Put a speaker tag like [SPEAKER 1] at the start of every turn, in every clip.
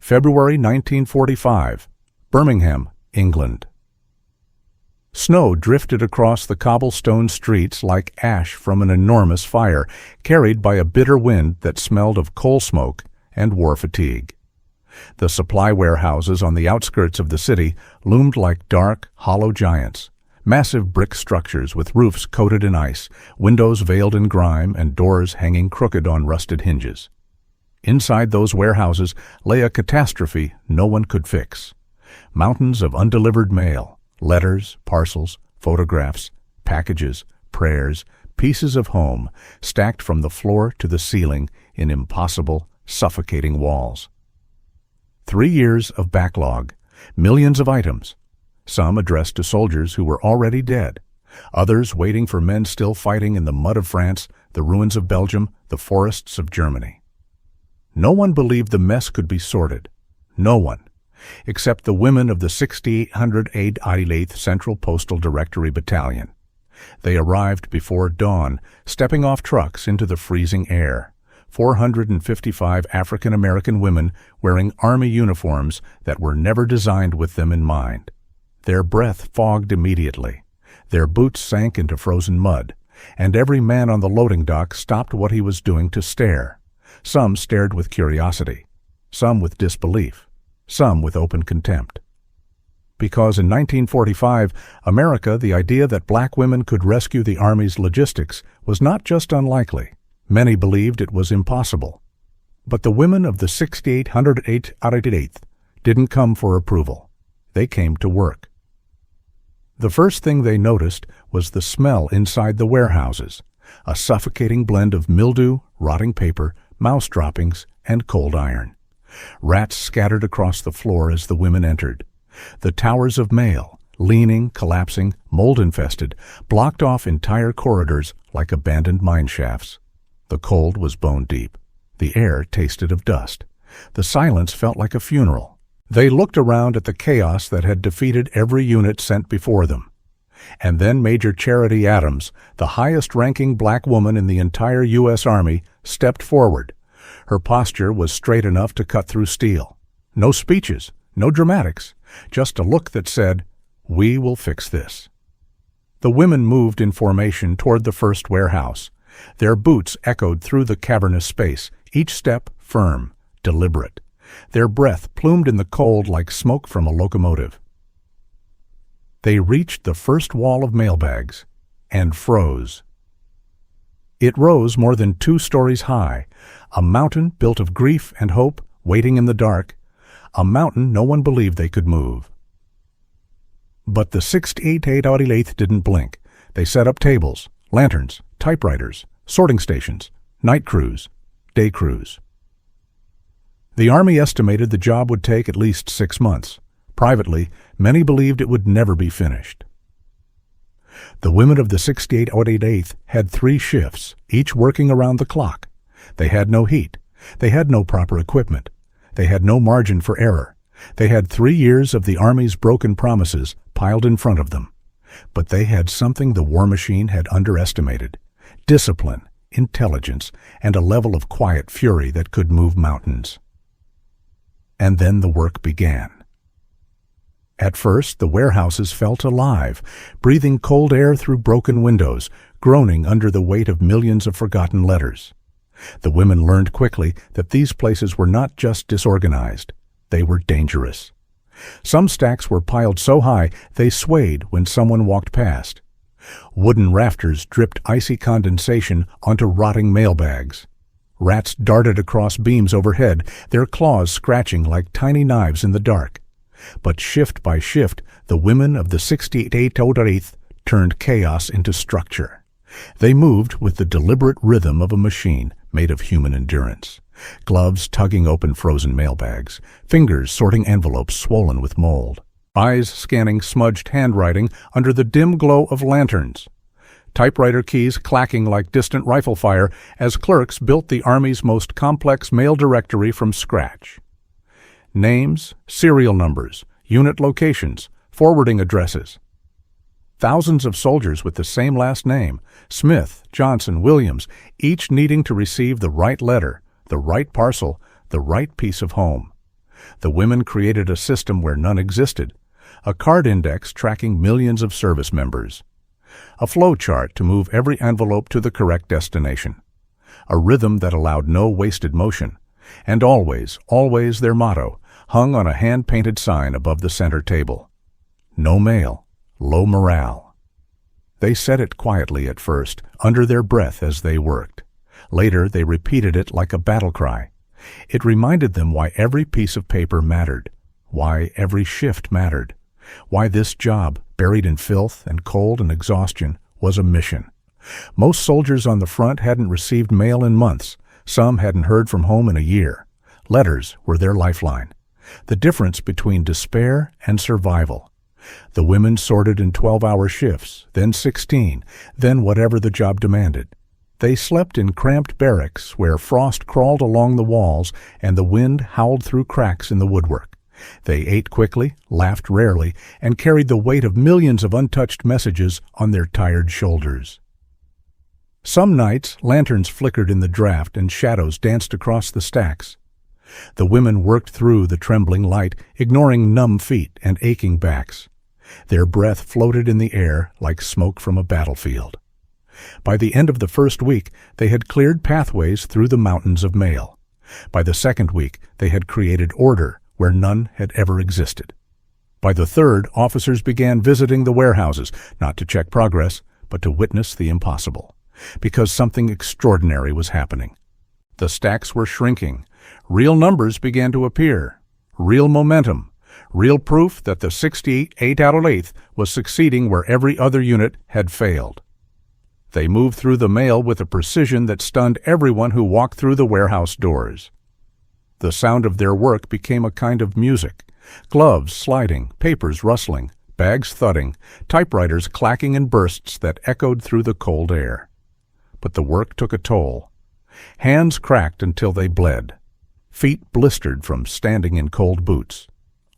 [SPEAKER 1] February 1945, Birmingham, England. Snow drifted across the cobblestone streets like ash from an enormous fire, carried by a bitter wind that smelled of coal smoke and war fatigue. The supply warehouses on the outskirts of the city loomed like dark, hollow giants, massive brick structures with roofs coated in ice, windows veiled in grime, and doors hanging crooked on rusted hinges. Inside those warehouses lay a catastrophe no one could fix. Mountains of undelivered mail, letters, parcels, photographs, packages, prayers, pieces of home, stacked from the floor to the ceiling in impossible, suffocating walls. 3 years of backlog, millions of items, some addressed to soldiers who were already dead, others waiting for men still fighting in the mud of France, the ruins of Belgium, the forests of Germany. No one believed the mess could be sorted. No one, except the women of the 6808th Central Postal Directory Battalion. They arrived before dawn, stepping off trucks into the freezing air. 455 African-American women wearing Army uniforms that were never designed with them in mind. Their breath fogged immediately. Their boots sank into frozen mud, and every man on the loading dock stopped what he was doing to stare. Some stared with curiosity, some with disbelief, some with open contempt. Because in 1945, America, the idea that black women could rescue the Army's logistics was not just unlikely. Many believed it was impossible. But the women of the 6808th didn't come for approval. They came to work. The first thing they noticed was the smell inside the warehouses, a suffocating blend of mildew, rotting paper, mouse droppings, and cold iron. Rats scattered across the floor as the women entered. The towers of mail, leaning, collapsing, mold-infested, blocked off entire corridors like abandoned mine shafts. The cold was bone-deep. The air tasted of dust. The silence felt like a funeral. They looked around at the chaos that had defeated every unit sent before them. And then Major Charity Adams, the highest-ranking black woman in the entire U.S. Army, stepped forward. Her posture was straight enough to cut through steel. No speeches, no dramatics, just a look that said, "We will fix this." The women moved in formation toward the first warehouse. Their boots echoed through the cavernous space, each step firm, deliberate. Their breath plumed in the cold like smoke from a locomotive. They reached the first wall of mailbags and froze. It rose more than 2 stories high, a mountain built of grief and hope waiting in the dark, a mountain no one believed they could move. But the 6808th didn't blink. They set up tables, lanterns, typewriters, sorting stations, night crews, day crews. The Army estimated the job would take at least 6 months. Privately, many believed it would never be finished. The women of the 6808th had 3 shifts, each working around the clock. They had no heat. They had no proper equipment. They had no margin for error. They had 3 years of the Army's broken promises piled in front of them. But they had something the war machine had underestimated: discipline, intelligence, and a level of quiet fury that could move mountains. And then the work began. At first, the warehouses felt alive, breathing cold air through broken windows, groaning under the weight of millions of forgotten letters. The women learned quickly that these places were not just disorganized, they were dangerous. Some stacks were piled so high they swayed when someone walked past. Wooden rafters dripped icy condensation onto rotting mailbags. Rats darted across beams overhead, their claws scratching like tiny knives in the dark. But shift by shift, the women of the 6808th turned chaos into structure. They moved with the deliberate rhythm of a machine made of human endurance. Gloves tugging open frozen mailbags, fingers sorting envelopes swollen with mold, eyes scanning smudged handwriting under the dim glow of lanterns. Typewriter keys clacking like distant rifle fire as clerks built the Army's most complex mail directory from scratch. Names, serial numbers, unit locations, forwarding addresses. Thousands of soldiers with the same last name, Smith, Johnson, Williams, each needing to receive the right letter, the right parcel, the right piece of home. The women created a system where none existed, a card index tracking millions of service members, a flow chart to move every envelope to the correct destination, a rhythm that allowed no wasted motion, and always, always their motto, hung on a hand-painted sign above the center table. No mail, low morale. They said it quietly at first, under their breath as they worked. Later, they repeated it like a battle cry. It reminded them why every piece of paper mattered, why every shift mattered, why this job, buried in filth and cold and exhaustion, was a mission. Most soldiers on the front hadn't received mail in months. Some hadn't heard from home in a year. Letters were their lifeline, the difference between despair and survival. The women sorted in 12-hour shifts, then 16, then whatever the job demanded. They slept in cramped barracks where frost crawled along the walls and the wind howled through cracks in the woodwork. They ate quickly, laughed rarely, and carried the weight of millions of untouched messages on their tired shoulders. Some nights, lanterns flickered in the draft and shadows danced across the stacks. The women worked through the trembling light, ignoring numb feet and aching backs. Their breath floated in the air like smoke from a battlefield. By the end of the first week, they had cleared pathways through the mountains of mail. By the second week, they had created order where none had ever existed. By the third, officers began visiting the warehouses, not to check progress, but to witness the impossible, because something extraordinary was happening. The stacks were shrinking. Real numbers began to appear. Real momentum. Real proof that the 68th 8th was succeeding where every other unit had failed. They moved through the mail with a precision that stunned everyone who walked through the warehouse doors. The sound of their work became a kind of music. Gloves sliding, papers rustling, bags thudding, typewriters clacking in bursts that echoed through the cold air. But the work took a toll. Hands cracked until they bled. Feet blistered from standing in cold boots.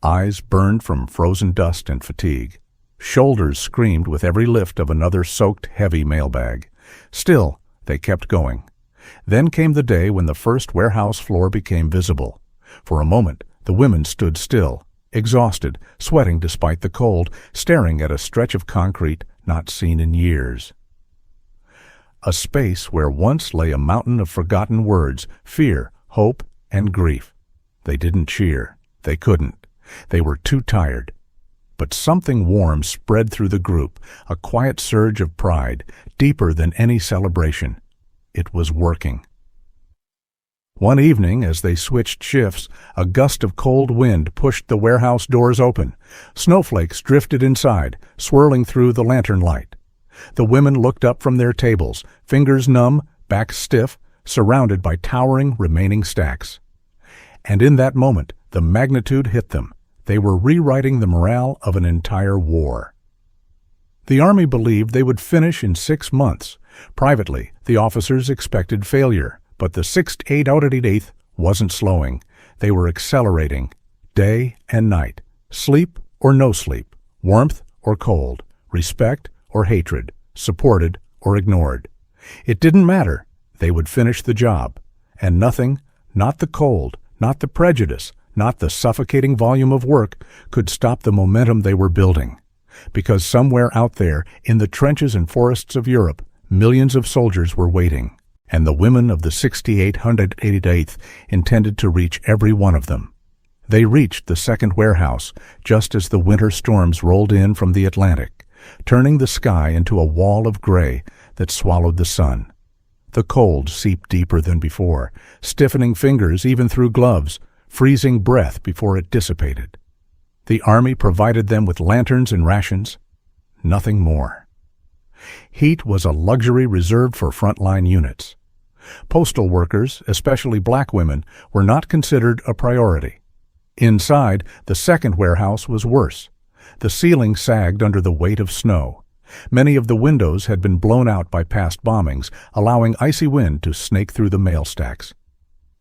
[SPEAKER 1] Eyes burned from frozen dust and fatigue. Shoulders screamed with every lift of another soaked, heavy mailbag. Still, they kept going. Then came the day when the first warehouse floor became visible. For a moment, the women stood still, exhausted, sweating despite the cold, staring at a stretch of concrete not seen in years. A space where once lay a mountain of forgotten words, fear, hope, and grief. They didn't cheer. They couldn't. They were too tired. But something warm spread through the group, a quiet surge of pride, deeper than any celebration. It was working. One evening, as they switched shifts, a gust of cold wind pushed the warehouse doors open. Snowflakes drifted inside, swirling through the lantern light. The women looked up from their tables, fingers numb, backs stiff, surrounded by towering remaining stacks. And in that moment, the magnitude hit them. They were rewriting the morale of an entire war. The Army believed they would finish in 6 months. Privately, the officers expected failure, but the 6th 8th wasn't slowing. They were accelerating, day and night, sleep or no sleep, warmth or cold, respect or hatred, supported or ignored. It didn't matter. They would finish the job. And nothing, not the cold, not the prejudice, not the suffocating volume of work, could stop the momentum they were building. Because somewhere out there, in the trenches and forests of Europe, millions of soldiers were waiting, and the women of the 6888th intended to reach every one of them. They reached the second warehouse just as the winter storms rolled in from the Atlantic, turning the sky into a wall of gray that swallowed the sun. The cold seeped deeper than before, stiffening fingers even through gloves, freezing breath before it dissipated. The Army provided them with lanterns and rations, nothing more. Heat was a luxury reserved for frontline units. Postal workers, especially black women, were not considered a priority. Inside, the second warehouse was worse. The ceiling sagged under the weight of snow. Many of the windows had been blown out by past bombings, allowing icy wind to snake through the mail stacks.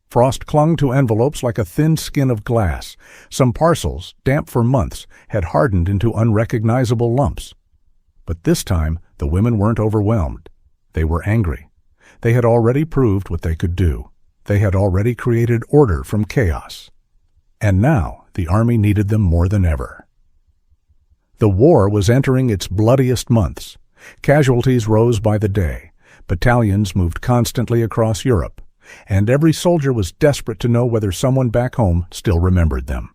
[SPEAKER 1] Frost clung to envelopes like a thin skin of glass. Some parcels, damp for months, had hardened into unrecognizable lumps. But this time, the women weren't overwhelmed. They were angry. They had already proved what they could do. They had already created order from chaos. And now the Army needed them more than ever. The war was entering its bloodiest months. Casualties rose by the day. Battalions moved constantly across Europe, and every soldier was desperate to know whether someone back home still remembered them.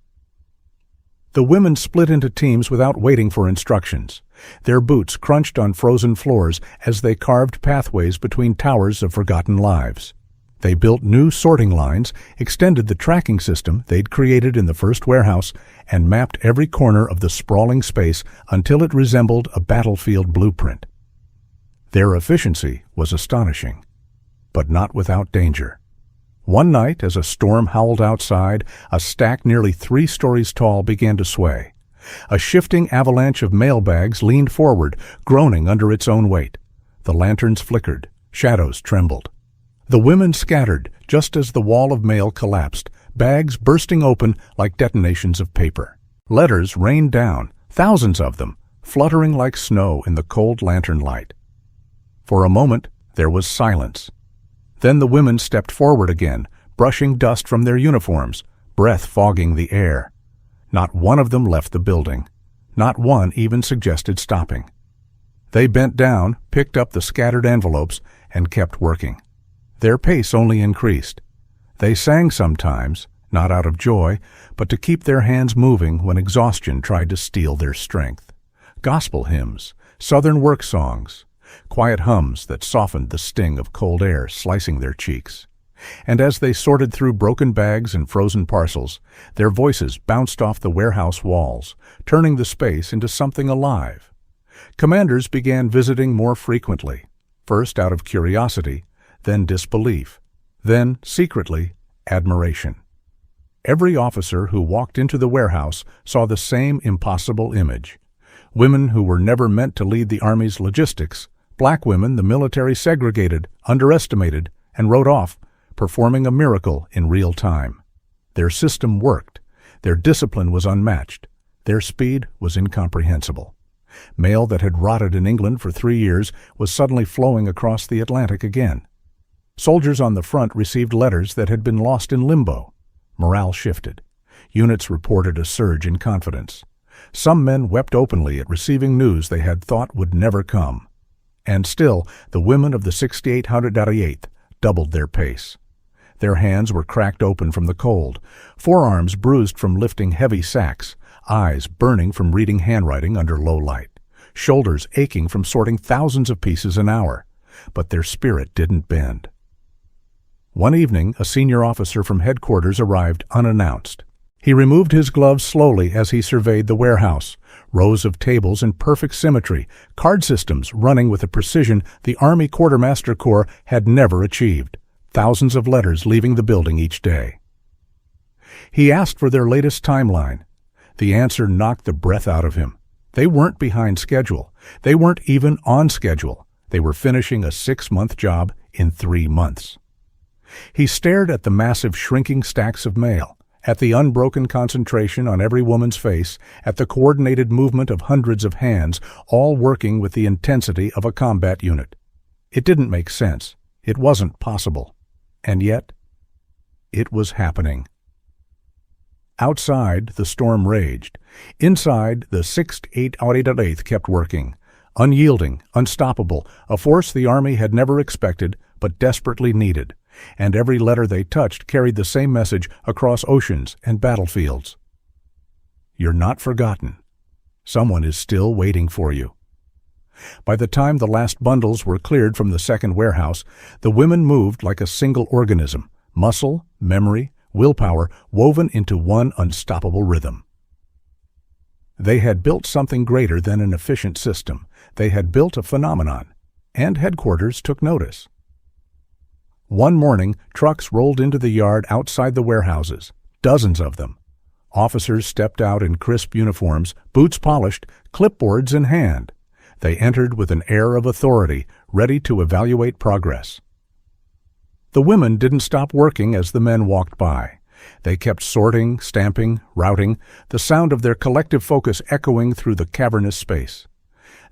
[SPEAKER 1] The women split into teams without waiting for instructions. Their boots crunched on frozen floors as they carved pathways between towers of forgotten lives. They built new sorting lines, extended the tracking system they'd created in the first warehouse, and mapped every corner of the sprawling space until it resembled a battlefield blueprint. Their efficiency was astonishing, but not without danger. One night, as a storm howled outside, a stack nearly 3 stories tall began to sway. A shifting avalanche of mailbags leaned forward, groaning under its own weight. The lanterns flickered, shadows trembled. The women scattered just as the wall of mail collapsed, bags bursting open like detonations of paper. Letters rained down, thousands of them, fluttering like snow in the cold lantern light. For a moment, there was silence. Then the women stepped forward again, brushing dust from their uniforms, breath fogging the air. Not one of them left the building. Not one even suggested stopping. They bent down, picked up the scattered envelopes, and kept working. Their pace only increased. They sang sometimes, not out of joy, but to keep their hands moving when exhaustion tried to steal their strength. Gospel hymns, Southern work songs, quiet hums that softened the sting of cold air slicing their cheeks. And as they sorted through broken bags and frozen parcels, their voices bounced off the warehouse walls, turning the space into something alive. Commanders began visiting more frequently, first out of curiosity, then disbelief, then, secretly, admiration. Every officer who walked into the warehouse saw the same impossible image. Women who were never meant to lead the Army's logistics, black women the military segregated, underestimated, and wrote off, performing a miracle in real time. Their system worked. Their discipline was unmatched. Their speed was incomprehensible. Mail that had rotted in England for 3 years was suddenly flowing across the Atlantic again. Soldiers on the front received letters that had been lost in limbo. Morale shifted. Units reported a surge in confidence. Some men wept openly at receiving news they had thought would never come. And still, the women of the 6800 WWII doubled their pace. Their hands were cracked open from the cold, forearms bruised from lifting heavy sacks, eyes burning from reading handwriting under low light, shoulders aching from sorting thousands of pieces an hour. But their spirit didn't bend. One evening, a senior officer from headquarters arrived unannounced. He removed his gloves slowly as he surveyed the warehouse, rows of tables in perfect symmetry, card systems running with a precision the Army Quartermaster Corps had never achieved, thousands of letters leaving the building each day. He asked for their latest timeline. The answer knocked the breath out of him. They weren't behind schedule. They weren't even on schedule. They were finishing a 6-month job in 3 months. He stared at the massive shrinking stacks of mail, at the unbroken concentration on every woman's face, at the coordinated movement of hundreds of hands, all working with the intensity of a combat unit. It didn't make sense. It wasn't possible. And yet, it was happening. Outside, the storm raged. Inside, the 6800 kept working, unyielding, unstoppable, a force the Army had never expected but desperately needed. And every letter they touched carried the same message across oceans and battlefields. You're not forgotten. Someone is still waiting for you. By the time the last bundles were cleared from the second warehouse, the women moved like a single organism, muscle, memory, willpower woven into one unstoppable rhythm. They had built something greater than an efficient system. They had built a phenomenon, and headquarters took notice. One morning, trucks rolled into the yard outside the warehouses, dozens of them. Officers stepped out in crisp uniforms, boots polished, clipboards in hand. They entered with an air of authority, ready to evaluate progress. The women didn't stop working as the men walked by. They kept sorting, stamping, routing, the sound of their collective focus echoing through the cavernous space.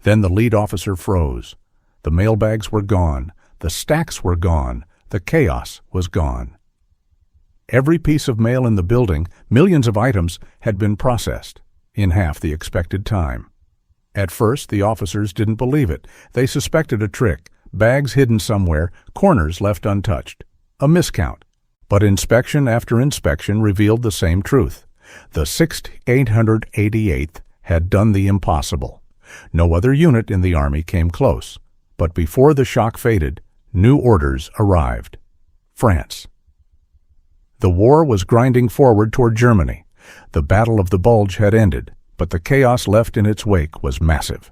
[SPEAKER 1] Then the lead officer froze. The mailbags were gone. The stacks were gone. The chaos was gone. Every piece of mail in the building, millions of items, had been processed in half the expected time. At first, the officers didn't believe it. They suspected a trick, bags hidden somewhere, corners left untouched, a miscount. But inspection after inspection revealed the same truth. The 888th had done the impossible. No other unit in the Army came close. But before the shock faded, new orders arrived. France. The war was grinding forward toward Germany. The Battle of the Bulge had ended, but the chaos left in its wake was massive.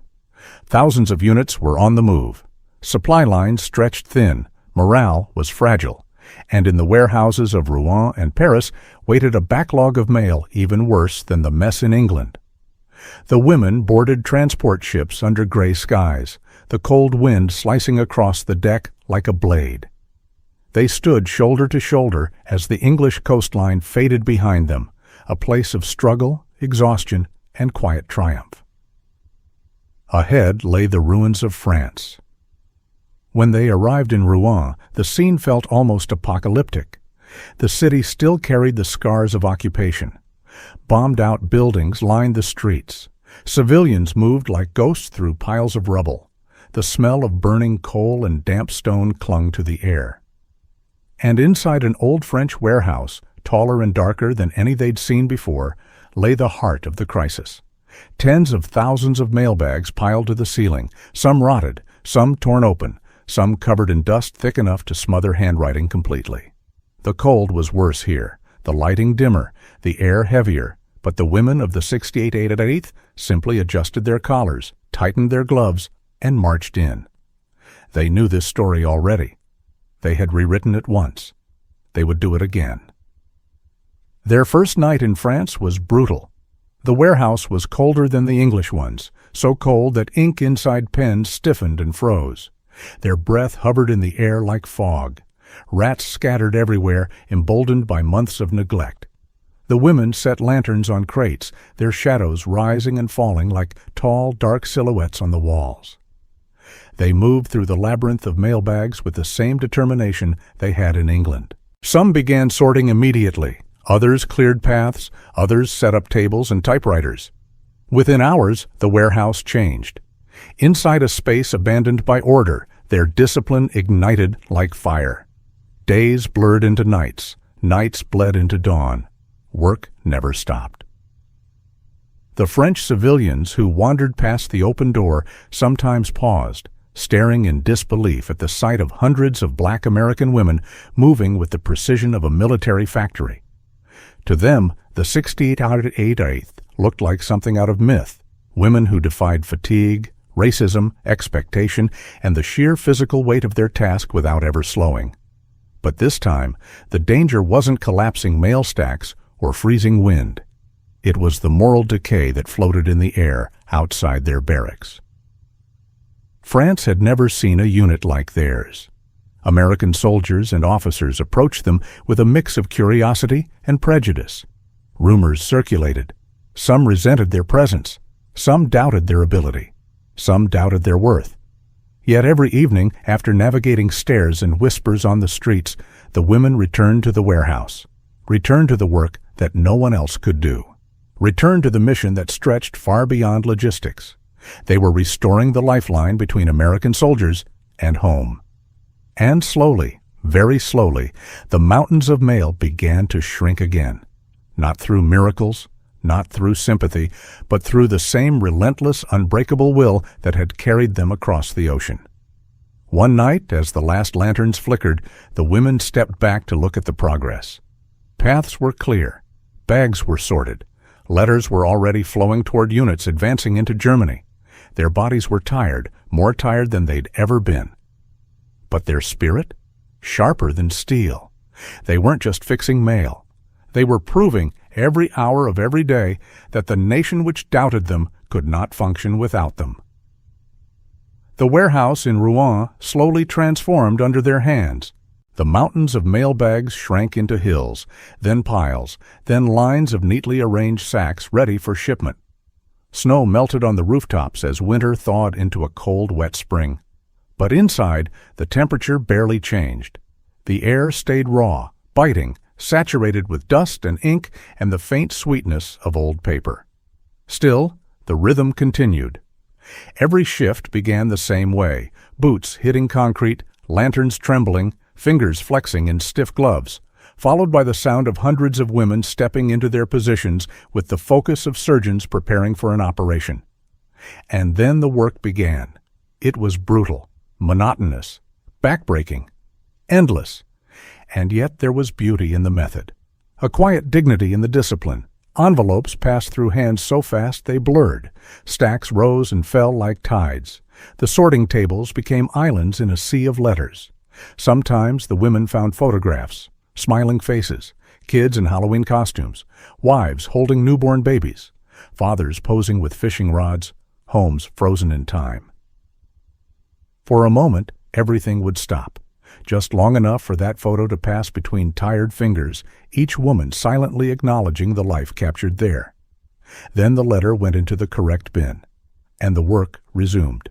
[SPEAKER 1] Thousands of units were on the move. Supply lines stretched thin, morale was fragile, and in the warehouses of Rouen and Paris waited a backlog of mail even worse than the mess in England. The women boarded transport ships under gray skies, the cold wind slicing across the deck like a blade. They stood shoulder to shoulder as the English coastline faded behind them, a place of struggle, exhaustion, and quiet triumph. Ahead lay the ruins of France. When they arrived in Rouen, the scene felt almost apocalyptic. The city still carried the scars of occupation. Bombed-out buildings lined the streets. Civilians moved like ghosts through piles of rubble. The smell of burning coal and damp stone clung to the air. And inside an old French warehouse, taller and darker than any they'd seen before, lay the heart of the crisis. Tens of thousands of mailbags piled to the ceiling, some rotted, some torn open, some covered in dust thick enough to smother handwriting completely. The cold was worse here, the lighting dimmer, the air heavier, but the women of the 888th simply adjusted their collars, tightened their gloves, and marched in. They knew this story already. They had rewritten it once. They would do it again. Their first night in France was brutal. The warehouse was colder than the English ones, so cold that ink inside pens stiffened and froze. Their breath hovered in the air like fog. Rats scattered everywhere, emboldened by months of neglect. The women set lanterns on crates, their shadows rising and falling like tall, dark silhouettes on the walls. They moved through the labyrinth of mailbags with the same determination they had in England. Some began sorting immediately. Others cleared paths. Others set up tables and typewriters. Within hours, the warehouse changed. Inside a space abandoned by order, their discipline ignited like fire. Days blurred into nights. Nights bled into dawn. Work never stopped. The French civilians who wandered past the open door sometimes paused, staring in disbelief at the sight of hundreds of black American women moving with the precision of a military factory. To them, the 888th looked like something out of myth, women who defied fatigue, racism, expectation, and the sheer physical weight of their task without ever slowing. But this time, the danger wasn't collapsing mail stacks or freezing wind. It was the moral decay that floated in the air outside their barracks. France had never seen a unit like theirs. American soldiers and officers approached them with a mix of curiosity and prejudice. Rumors circulated. Some resented their presence. Some doubted their ability. Some doubted their worth. Yet every evening, after navigating stares and whispers on the streets, the women returned to the warehouse, returned to the work that no one else could do, returned to the mission that stretched far beyond logistics. They were restoring the lifeline between American soldiers and home. And slowly, very slowly, the mountains of mail began to shrink again, not through miracles, not through sympathy, but through the same relentless, unbreakable will that had carried them across the ocean. One night, as the last lanterns flickered, the women stepped back to look at the progress. Paths were clear. Bags were sorted. Letters were already flowing toward units advancing into Germany. Their bodies were tired, more tired than they'd ever been. But their spirit? Sharper than steel. They weren't just fixing mail. They were proving every hour of every day that the nation which doubted them could not function without them. The warehouse in Rouen slowly transformed under their hands. The mountains of mailbags shrank into hills, then piles, then lines of neatly arranged sacks ready for shipment. Snow melted on the rooftops as winter thawed into a cold, wet spring. But inside, the temperature barely changed. The air stayed raw, biting, saturated with dust and ink and the faint sweetness of old paper. Still, the rhythm continued. Every shift began the same way, boots hitting concrete, lanterns trembling, fingers flexing in stiff gloves, followed by the sound of hundreds of women stepping into their positions with the focus of surgeons preparing for an operation. And then the work began. It was brutal, monotonous, backbreaking, endless. And yet there was beauty in the method, a quiet dignity in the discipline. Envelopes passed through hands so fast they blurred. Stacks rose and fell like tides. The sorting tables became islands in a sea of letters. Sometimes the women found photographs, smiling faces, kids in Halloween costumes, wives holding newborn babies, fathers posing with fishing rods, homes frozen in time. For a moment, everything would stop. Just long enough for that photo to pass between tired fingers, each woman silently acknowledging the life captured there. Then the letter went into the correct bin, and the work resumed.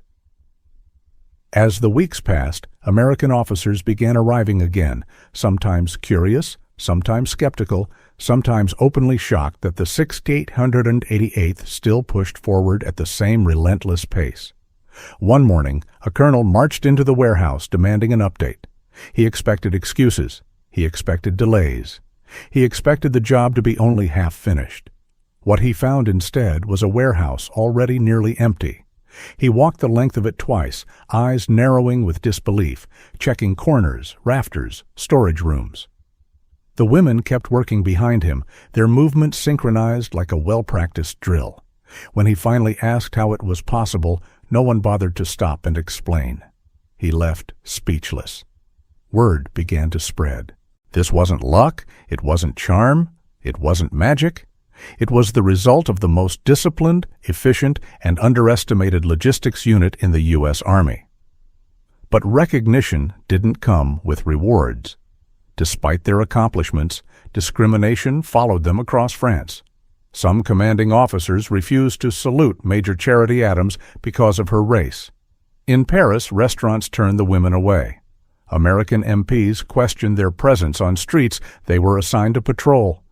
[SPEAKER 1] As the weeks passed, American officers began arriving again, sometimes curious, sometimes skeptical, sometimes openly shocked that the 6888th still pushed forward at the same relentless pace. One morning, a colonel marched into the warehouse demanding an update. He expected excuses. He expected delays. He expected the job to be only half finished. What he found instead was a warehouse already nearly empty. He walked the length of it twice, eyes narrowing with disbelief, checking corners, rafters, storage rooms. The women kept working behind him, their movements synchronized like a well-practiced drill. When he finally asked how it was possible, no one bothered to stop and explain. He left speechless. Word began to spread. This wasn't luck, it wasn't charm, it wasn't magic. It was the result of the most disciplined, efficient, and underestimated logistics unit in the U.S. Army. But recognition didn't come with rewards. Despite their accomplishments, discrimination followed them across France. Some commanding officers refused to salute Major Charity Adams because of her race. In Paris, restaurants turned the women away. American MPs questioned their presence on streets they were assigned to patrol.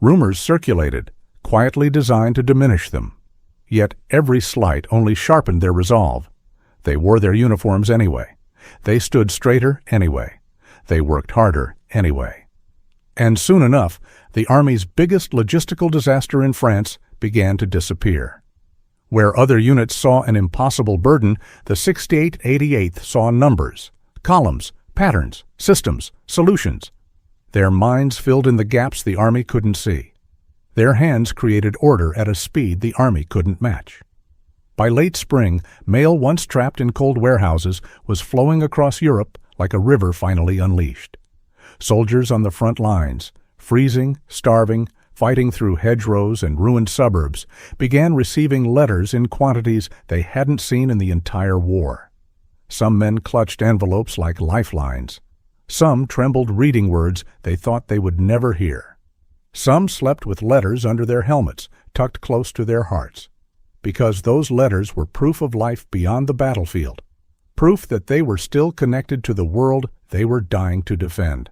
[SPEAKER 1] Rumors circulated, quietly designed to diminish them. Yet every slight only sharpened their resolve. They wore their uniforms anyway. They stood straighter anyway. They worked harder anyway. And soon enough, the Army's biggest logistical disaster in France began to disappear. Where other units saw an impossible burden, the 6888th saw numbers, columns, patterns, systems, solutions. Their minds filled in the gaps the Army couldn't see. Their hands created order at a speed the Army couldn't match. By late spring, mail once trapped in cold warehouses was flowing across Europe like a river finally unleashed. Soldiers on the front lines, freezing, starving, fighting through hedgerows and ruined suburbs, began receiving letters in quantities they hadn't seen in the entire war. Some men clutched envelopes like lifelines. Some trembled reading words they thought they would never hear. Some slept with letters under their helmets, tucked close to their hearts, because those letters were proof of life beyond the battlefield, proof that they were still connected to the world they were dying to defend.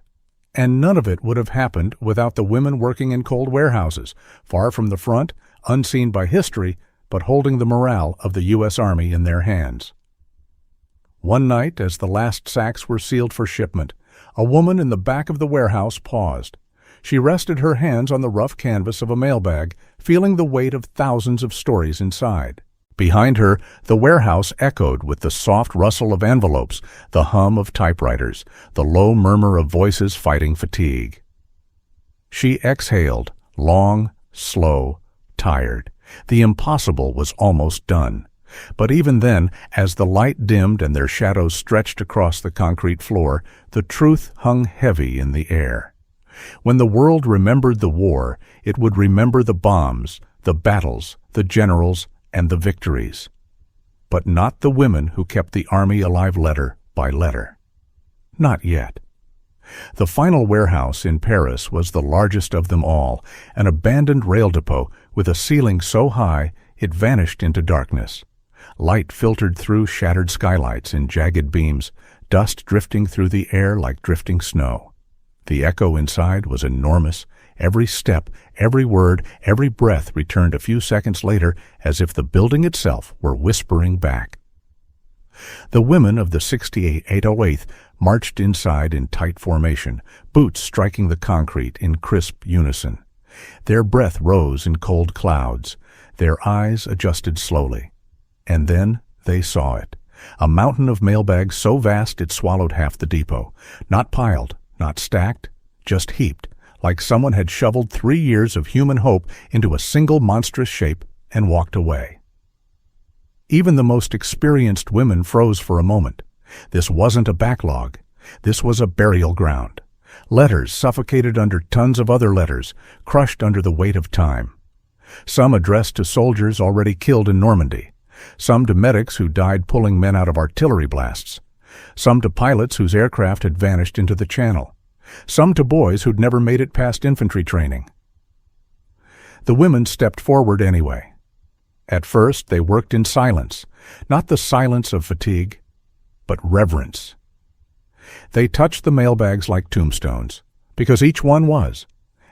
[SPEAKER 1] And none of it would have happened without the women working in cold warehouses, far from the front, unseen by history, but holding the morale of the U.S. Army in their hands. One night, as the last sacks were sealed for shipment, a woman in the back of the warehouse paused. She rested her hands on the rough canvas of a mailbag, feeling the weight of thousands of stories inside. Behind her, the warehouse echoed with the soft rustle of envelopes, the hum of typewriters, the low murmur of voices fighting fatigue. She exhaled, long, slow, tired. The impossible was almost done. But even then, as the light dimmed and their shadows stretched across the concrete floor, the truth hung heavy in the air. When the world remembered the war, it would remember the bombs, the battles, the generals, and the victories. But not the women who kept the Army alive letter by letter. Not yet. The final warehouse in Paris was the largest of them all, an abandoned rail depot with a ceiling so high it vanished into darkness. Light filtered through shattered skylights in jagged beams, dust drifting through the air like drifting snow. The echo inside was enormous. Every step, every word, every breath returned a few seconds later as if the building itself were whispering back. The women of the 68th 808th marched inside in tight formation, boots striking the concrete in crisp unison. Their breath rose in cold clouds. Their eyes adjusted slowly. And then they saw it. A mountain of mailbags so vast it swallowed half the depot. Not piled, not stacked, just heaped, like someone had shoveled 3 years of human hope into a single monstrous shape and walked away. Even the most experienced women froze for a moment. This wasn't a backlog. This was a burial ground. Letters suffocated under tons of other letters, crushed under the weight of time. Some addressed to soldiers already killed in Normandy. Some to medics who died pulling men out of artillery blasts. Some to pilots whose aircraft had vanished into the Channel. Some to boys who'd never made it past infantry training. The women stepped forward anyway. At first, they worked in silence, not the silence of fatigue, but reverence. They touched the mailbags like tombstones, because each one was,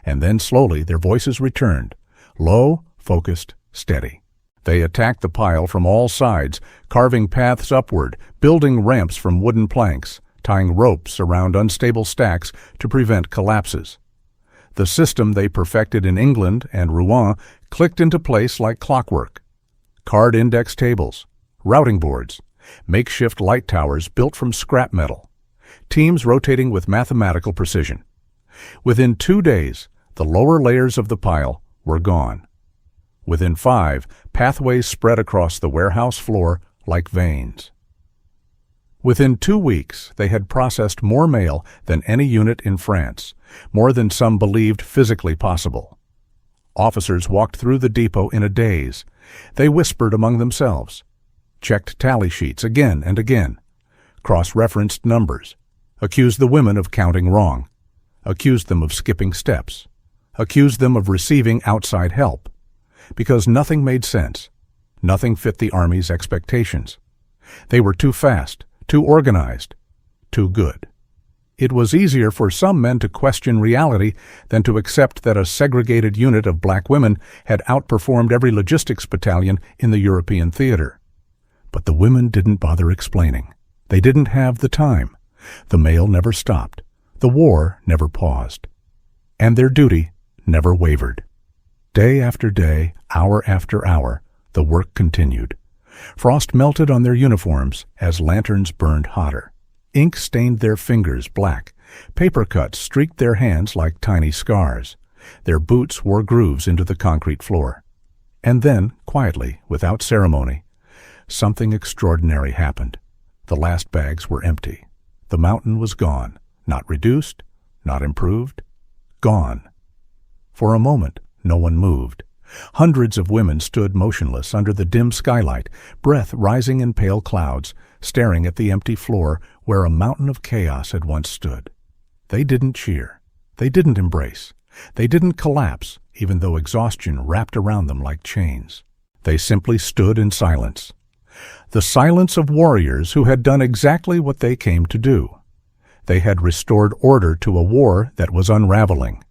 [SPEAKER 1] and then slowly their voices returned, low, focused, steady. They attacked the pile from all sides, carving paths upward, building ramps from wooden planks, tying ropes around unstable stacks to prevent collapses. The system they perfected in England and Rouen clicked into place like clockwork. Card index tables, routing boards, makeshift light towers built from scrap metal, teams rotating with mathematical precision. Within 2 days, the lower layers of the pile were gone. Within 5, pathways spread across the warehouse floor like veins. Within 2 weeks, they had processed more mail than any unit in France, more than some believed physically possible. Officers walked through the depot in a daze. They whispered among themselves, checked tally sheets again and again, cross-referenced numbers, accused the women of counting wrong, accused them of skipping steps, accused them of receiving outside help, because nothing made sense, nothing fit the Army's expectations. They were too fast, too organized, too good. It was easier for some men to question reality than to accept that a segregated unit of black women had outperformed every logistics battalion in the European theater. But the women didn't bother explaining. They didn't have the time. The mail never stopped. The war never paused. And their duty never wavered. Day after day, hour after hour, the work continued. Frost melted on their uniforms as lanterns burned hotter. Ink stained their fingers black. Paper cuts streaked their hands like tiny scars. Their boots wore grooves into the concrete floor. And then, quietly, without ceremony, something extraordinary happened. The last bags were empty. The mountain was gone, not reduced, not improved, gone. For a moment, no one moved. Hundreds of women stood motionless under the dim skylight, breath rising in pale clouds, staring at the empty floor where a mountain of chaos had once stood. They didn't cheer. They didn't embrace. They didn't collapse, even though exhaustion wrapped around them like chains. They simply stood in silence. The silence of warriors who had done exactly what they came to do. They had restored order to a war that was unraveling.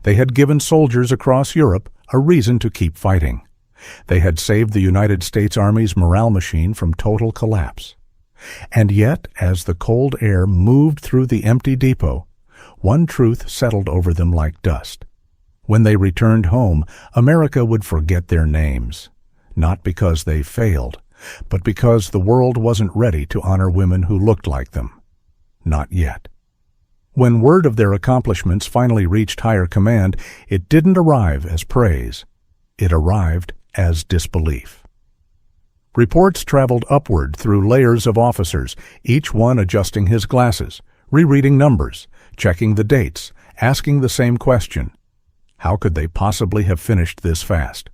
[SPEAKER 1] They had given soldiers across Europe a reason to keep fighting. They had saved the United States Army's morale machine from total collapse. And yet, as the cold air moved through the empty depot, one truth settled over them like dust. When they returned home, America would forget their names, not because they failed, but because the world wasn't ready to honor women who looked like them. Not yet. When word of their accomplishments finally reached higher command, it didn't arrive as praise. It arrived as disbelief. Reports traveled upward through layers of officers, each one adjusting his glasses, rereading numbers, checking the dates, asking the same question. How could they possibly have finished this fast?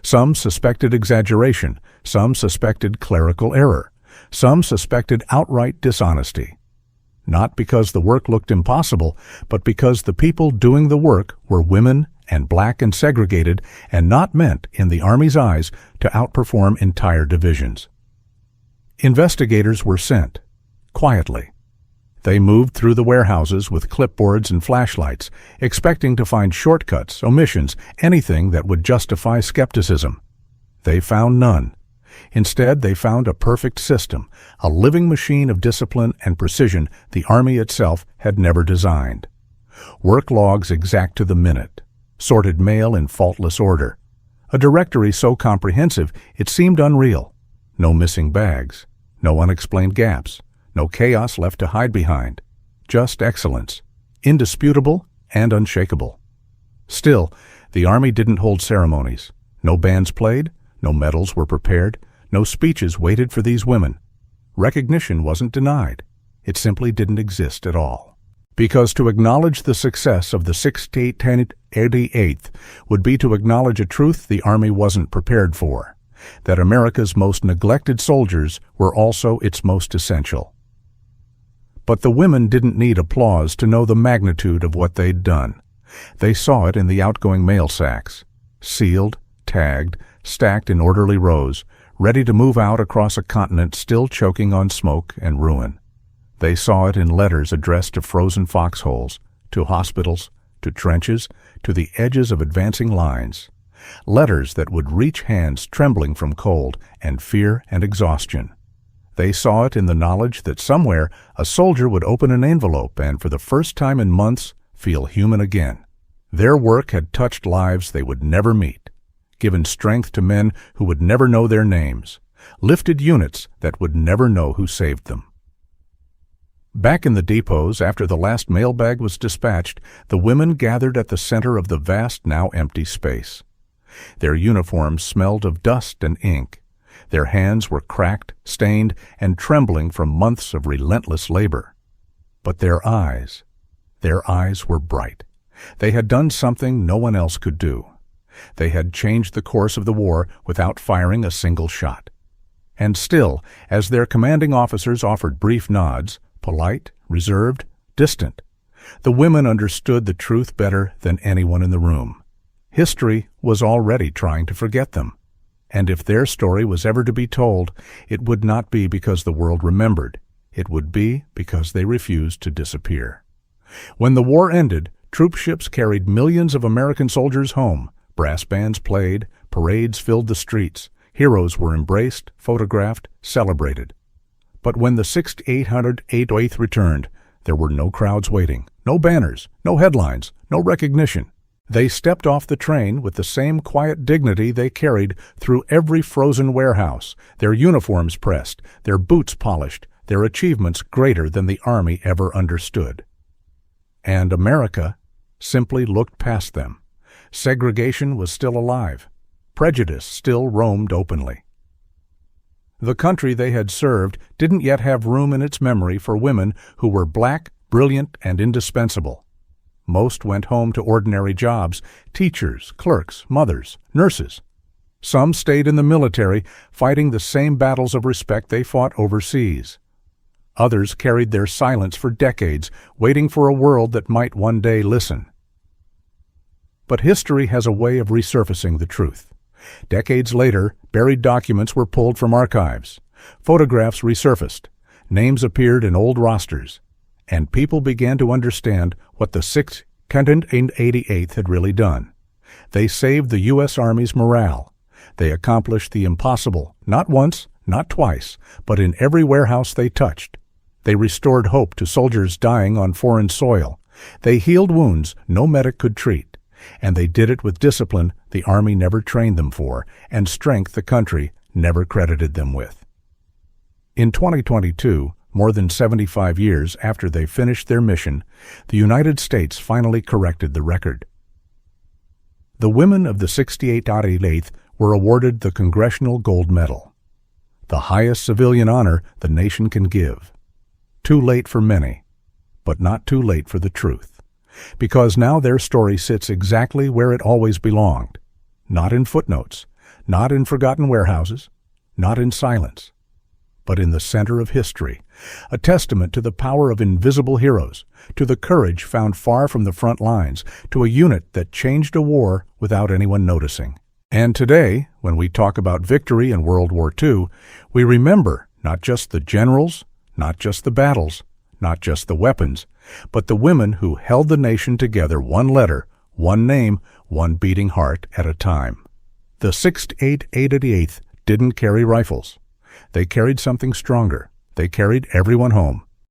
[SPEAKER 1] Some suspected exaggeration, some suspected clerical error, some suspected outright dishonesty. Not because the work looked impossible, but because the people doing the work were women and black and segregated and not meant, in the Army's eyes, to outperform entire divisions. Investigators were sent, quietly. They moved through the warehouses with clipboards and flashlights, expecting to find shortcuts, omissions, anything that would justify skepticism. They found none. Instead, they found a perfect system, a living machine of discipline and precision the Army itself had never designed. Work logs exact to the minute, sorted mail in faultless order. A directory so comprehensive it seemed unreal. No missing bags, no unexplained gaps, no chaos left to hide behind. Just excellence, indisputable and unshakable. Still, the Army didn't hold ceremonies. No bands played, no medals were prepared, no speeches waited for these women. Recognition wasn't denied. It simply didn't exist at all. Because to acknowledge the success of the 68th would be to acknowledge a truth the Army wasn't prepared for, that America's most neglected soldiers were also its most essential. But the women didn't need applause to know the magnitude of what they'd done. They saw it in the outgoing mail sacks, sealed, tagged, stacked in orderly rows, ready to move out across a continent still choking on smoke and ruin. They saw it in letters addressed to frozen foxholes, to hospitals, to trenches, to the edges of advancing lines. Letters that would reach hands trembling from cold and fear and exhaustion. They saw it in the knowledge that somewhere a soldier would open an envelope and, for the first time in months, feel human again. Their work had touched lives they would never meet, given strength to men who would never know their names, lifted units that would never know who saved them. Back in the depots, after the last mailbag was dispatched, the women gathered at the center of the vast, now empty space. Their uniforms smelled of dust and ink. Their hands were cracked, stained, and trembling from months of relentless labor. But their eyes were bright. They had done something no one else could do. They had changed the course of the war without firing a single shot. And still, as their commanding officers offered brief nods, polite, reserved, distant, the women understood the truth better than anyone in the room. History was already trying to forget them. And if their story was ever to be told, it would not be because the world remembered. It would be because they refused to disappear. When the war ended, troop ships carried millions of American soldiers home. Brass bands played, parades filled the streets, heroes were embraced, photographed, celebrated. But when the 68th returned, there were no crowds waiting, no banners, no headlines, no recognition. They stepped off the train with the same quiet dignity they carried through every frozen warehouse, their uniforms pressed, their boots polished, their achievements greater than the Army ever understood. And America simply looked past them. Segregation was still alive. Prejudice still roamed openly. The country they had served didn't yet have room in its memory for women who were black, brilliant, and indispensable. Most went home to ordinary jobs, teachers, clerks, mothers, nurses. Some stayed in the military, fighting the same battles of respect they fought overseas. Others carried their silence for decades, waiting for a world that might one day listen. But history has a way of resurfacing the truth. Decades later, buried documents were pulled from archives. Photographs resurfaced. Names appeared in old rosters. And people began to understand what the 688th had really done. They saved the U.S. Army's morale. They accomplished the impossible, not once, not twice, but in every warehouse they touched. They restored hope to soldiers dying on foreign soil. They healed wounds no medic could treat. And they did it with discipline the Army never trained them for, and strength the country never credited them with. In 2022, more than 75 years after they finished their mission, the United States finally corrected the record. The women of the 68th were awarded the Congressional Gold Medal, the highest civilian honor the nation can give. Too late for many, but not too late for the truth. Because now their story sits exactly where it always belonged, not in footnotes, not in forgotten warehouses, not in silence, but in the center of history, a testament to the power of invisible heroes, to the courage found far from the front lines, to a unit that changed a war without anyone noticing. And today, when we talk about victory in World War II, we remember not just the generals, not just the battles, not just the weapons, but the women who held the nation together one letter, one name, one beating heart at a time. The 6th, 8th, 88th didn't carry rifles. They carried something stronger. They carried everyone home.